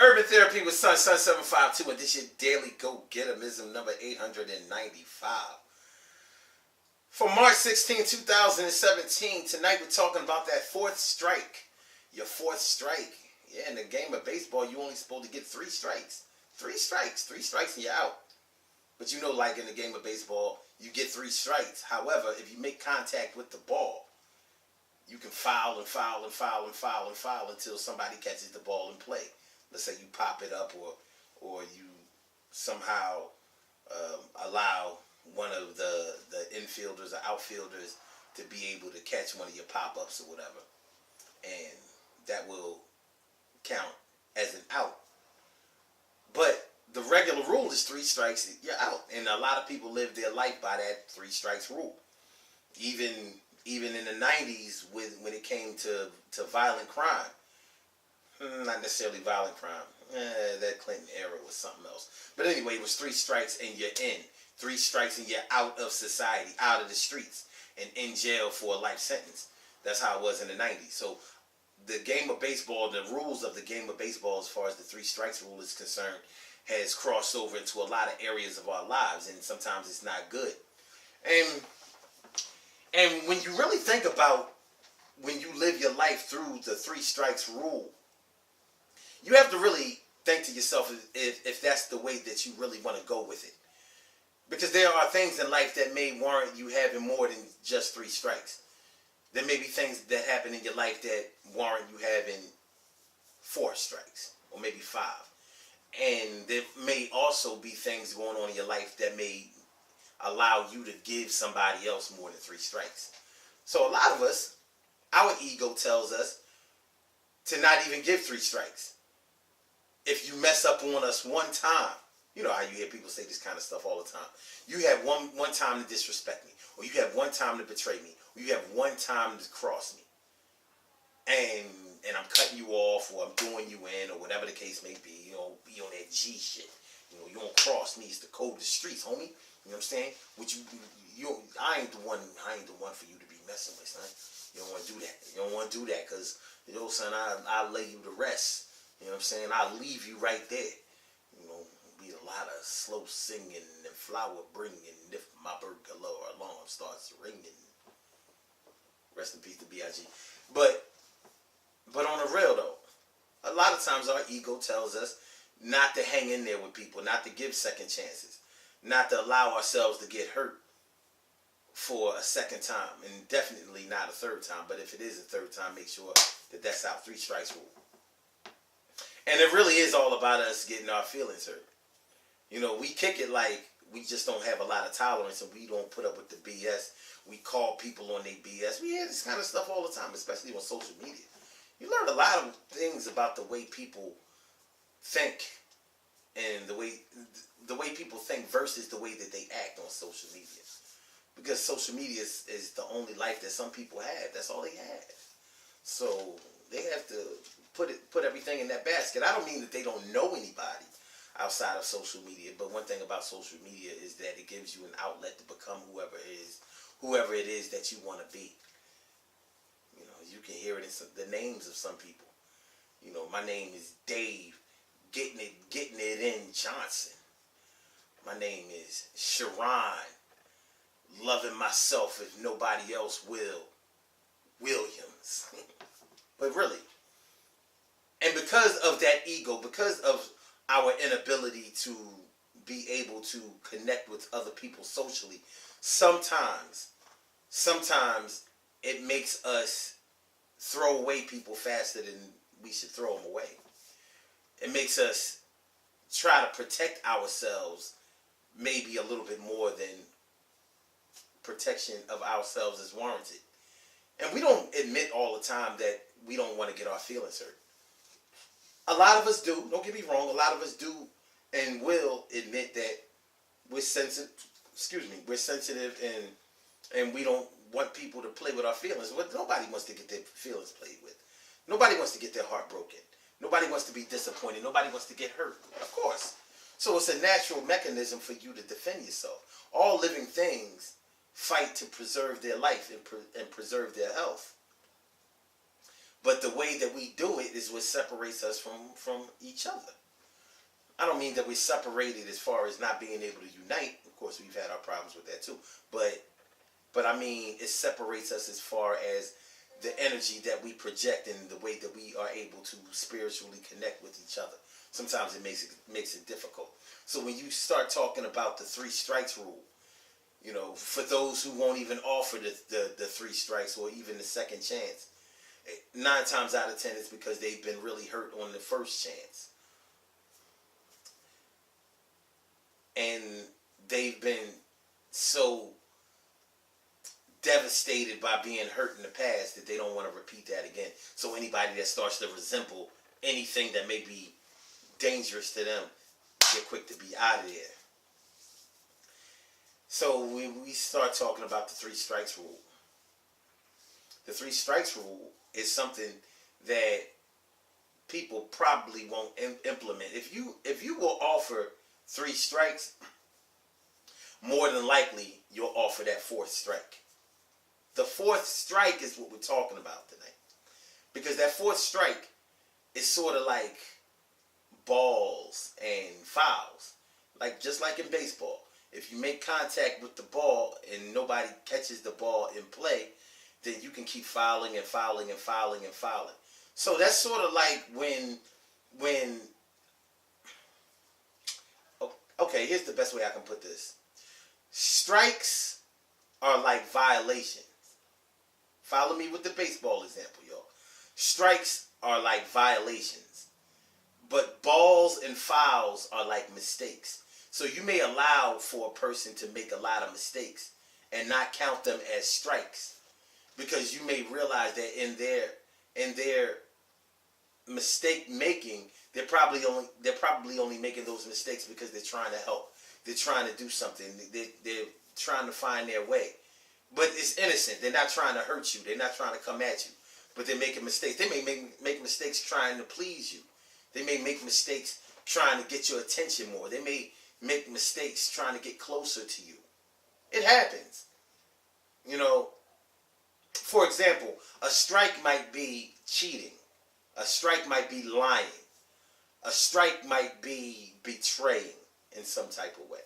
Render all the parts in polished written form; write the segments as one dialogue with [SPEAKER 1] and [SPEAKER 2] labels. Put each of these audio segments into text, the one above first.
[SPEAKER 1] Urban Therapy with Sun 752, and this your daily go-getterism number 895. For March 16, 2017, tonight we're talking about that fourth strike. Your fourth strike. Yeah, in the game of baseball, you only supposed to get three strikes. Three strikes and you're out. But you know, like in the game of baseball, you get three strikes. However, if you make contact with the ball, you can foul until somebody catches the ball in play. Let's say you pop it up, or you somehow allow one of the infielders or outfielders to be able to catch one of your pop-ups or whatever. And that will count as an out. But the regular rule is three strikes, you're out. And a lot of people live their life by that three strikes rule. Even in the 90s when it came to violent crime. Not necessarily violent crime. That Clinton era was something else. But anyway, it was three strikes and you're in. Three strikes and you're out of society, out of the streets, and in jail for a life sentence. That's how it was in the 90s. So the game of baseball, the rules of the game of baseball as far as the three strikes rule is concerned, has crossed over into a lot of areas of our lives, and sometimes it's not good. And when you really think about when you live your life through the three strikes rule, you have to really think to yourself if that's the way that you really want to go with it. Because there are things in life that may warrant you having more than just three strikes. There may be things that happen in your life that warrant you having four strikes, or maybe five. And there may also be things going on in your life that may allow you to give somebody else more than three strikes. So a lot of us, our ego tells us to not even give three strikes. If you mess up on us one time, you know how you hear people say this kind of stuff all the time. You have one time to disrespect me, or you have one time to betray me, or you have one time to cross me, and I'm cutting you off, or I'm doing you in, or whatever the case may be. You know, be on that G shit. You know, you don't cross me. It's the code of the streets, homie. You know what I'm saying? I ain't the one for you to be messing with, son. You don't want to do that. You don't want to do that, because, you know, son, I'll lay you to rest. You know what I'm saying? I'll leave you right there. You know, be a lot of slow singing and flower bringing if my burglar alarm starts ringing. Rest in peace to B.I.G. But on the real though, a lot of times our ego tells us not to hang in there with people, not to give second chances, not to allow ourselves to get hurt for a second time, and definitely not a third time. But if it is a third time, make sure that that's our three strikes rule. And it really is all about us getting our feelings hurt. You know, we kick it like we just don't have a lot of tolerance and we don't put up with the BS. We call people on their BS. We hear this kind of stuff all the time, especially on social media. You learn a lot of things about the way people think, and the way people think versus the way that they act on social media. Because social media is the only life that some people have. That's all they have. So they have to put everything in that basket. I don't mean that they don't know anybody outside of social media, but one thing about social media is that it gives you an outlet to become whoever it is that you want to be. You know, you can hear it in the names of some people. You know, my name is Dave, getting it in Johnson. My name is Sharon, loving myself if nobody else will, Williams. But really, and because of that ego, because of our inability to be able to connect with other people socially, sometimes it makes us throw away people faster than we should throw them away. It makes us try to protect ourselves maybe a little bit more than protection of ourselves is warranted. And we don't admit all the time that we don't want to get our feelings hurt. A lot of us do. Don't get me wrong. A lot of us do and will admit that we're sensitive. We're sensitive, and we don't want people to play with our feelings. But nobody wants to get their feelings played with. Nobody wants to get their heart broken. Nobody wants to be disappointed. Nobody wants to get hurt. Of course. So it's a natural mechanism for you to defend yourself. All living things fight to preserve their life and preserve their health. But the way that we do it is what separates us from each other. I don't mean that we're separated as far as not being able to unite. Of course, we've had our problems with that too. But I mean, it separates us as far as the energy that we project and the way that we are able to spiritually connect with each other. Sometimes it makes it difficult. So when you start talking about the three strikes rule, you know, for those who won't even offer the three strikes or even the second chance, 9 times out of 10 it's because they've been really hurt on the first chance. And they've been so devastated by being hurt in the past that they don't want to repeat that again. So anybody that starts to resemble anything that may be dangerous to them, they're quick to be out of there. So when we start talking about the three strikes rule, the three strikes rule is something that people probably won't implement. If you will offer 3 strikes, more than likely you'll offer that 4th strike. The 4th strike is what we're talking about tonight. Because that 4th strike is sort of like balls and fouls. Like just like in baseball. If you make contact with the ball and nobody catches the ball in play, then you can keep fouling and fouling and fouling and fouling. So that's sort of like when okay, here's the best way I can put this. Strikes are like violations. Follow me with the baseball example, y'all. Strikes are like violations. But balls and fouls are like mistakes. So you may allow for a person to make a lot of mistakes and not count them as strikes. Because you may realize that in their mistake making, they're probably only making those mistakes because they're trying to help. They're trying to do something. They're trying to find their way. But it's innocent. They're not trying to hurt you. They're not trying to come at you. But they're making mistakes. They may make mistakes trying to please you. They may make mistakes trying to get your attention more. They may make mistakes trying to get closer to you. It happens. You know, for example, a strike might be cheating. A strike might be lying. A strike might be betraying in some type of way.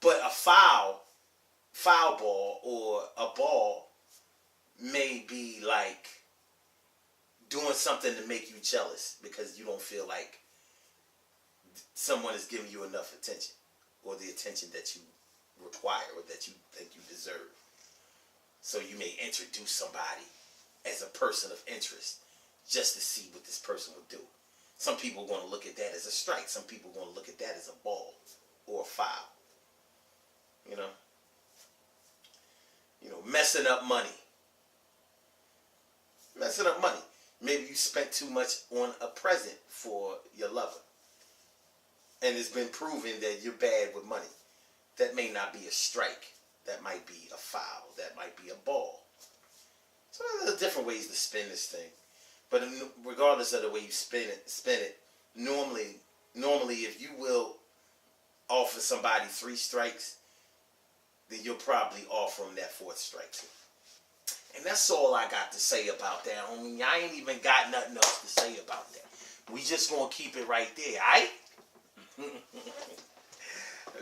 [SPEAKER 1] But a foul ball or a ball may be like doing something to make you jealous because you don't feel like someone is giving you enough attention or the attention that you require or that you think you deserve. So you may introduce somebody as a person of interest just to see what this person will do. Some people are going to look at that as a strike. Some people are going to look at that as a ball or a foul. You know, messing up money. Messing up money. Maybe you spent too much on a present for your lover. And it's been proven that you're bad with money. That may not be a strike. That might be a foul. That might be a ball. So there's different ways to spin this thing. But regardless of the way you spin it, normally if you will offer somebody 3 strikes, then you'll probably offer them that 4th strike too. And that's all I got to say about that, homie. I ain't even got nothing else to say about that. We just gonna keep it right there, alright?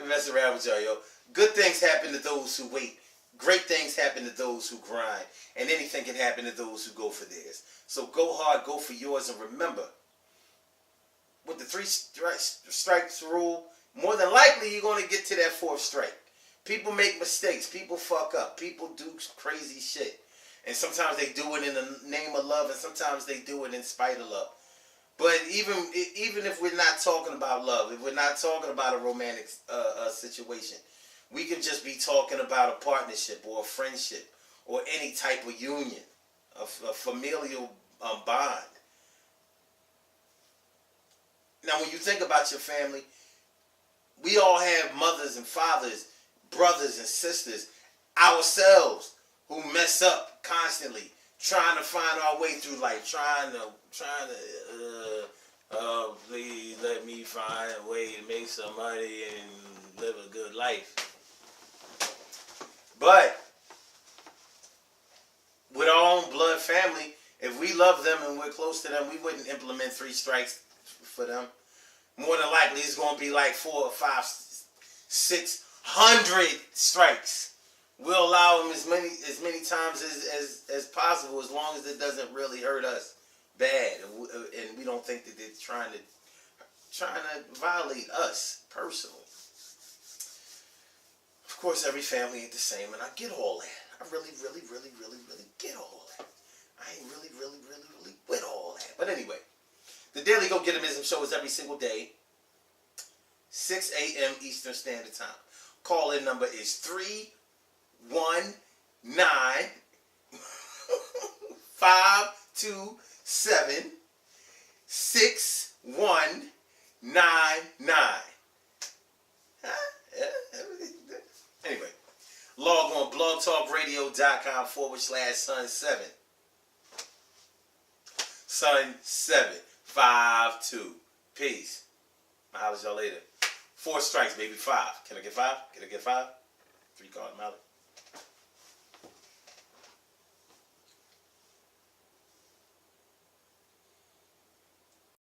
[SPEAKER 1] Mess around with y'all, yo. Good things happen to those who wait. Great things happen to those who grind. And anything can happen to those who go for theirs. So go hard, go for yours, and remember, with the 3 strikes rule, more than likely you're going to get to that 4th strike. People make mistakes. People fuck up. People do crazy shit. And sometimes they do it in the name of love, and sometimes they do it in spite of love. But even if we're not talking about love, if we're not talking about a romantic situation, we could just be talking about a partnership or a friendship or any type of union, a familial bond. Now, when you think about your family, we all have mothers and fathers, brothers and sisters, ourselves, who mess up constantly, trying to find our way through life, trying to please let me find a way to make some money and live a good life. But with our own blood family, If we love them and we're close to them, we wouldn't implement 3 strikes for them. More than likely, it's going to be like 400 or 500, 600 strikes. We'll allow them as many times as possible, as long as it doesn't really hurt us bad, and we don't think that they're trying to violate us personally. Of course, every family ain't the same, and I get all that. I really get all that. I ain't really with all that. But anyway, the Daily Go Getimism show is every single day, 6 a.m. Eastern Standard Time. Call-in number is 319-527-6199. Anyway, log on blogtalkradio.com/Sun7. Sun752. Peace. I'll holler at y'all later. 4 strikes, baby. 5. Can I get 5? Can I get 5? 3 card mallet.